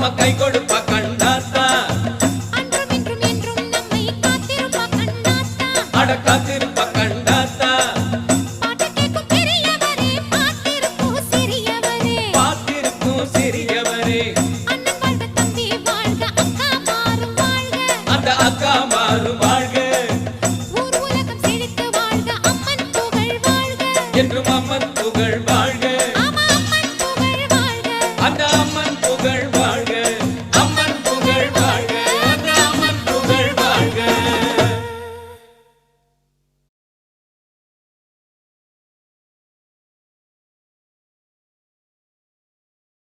அம்மா கை கொடுப்பா கண்ணாத்தா அன்றும் இன்றும் என்றும் நம்மை காத்திருப்பா கண்ணாத்தா அட காத்திருப்பா கண்ணாத்தா பாட்டு கேட்கும் பெரியவரே பார்த்திருக்கும் சிறியவரே பார்த்திருக்கும் சிறியவரே அண்ணன் வாழ்க தம்பி வாழ்க அக்கா மாறும் வாழ்க அந்த அக்கா மாறும் வாழ்க ஊர் உலகம் செழித்து வாழ்க அம்மன் புகழ் வாழ்க என்றும் அம்மன் புகழ் வாழ்க ஆமா அம்மன் புகழ் வாழ்க அந்த அம்மன்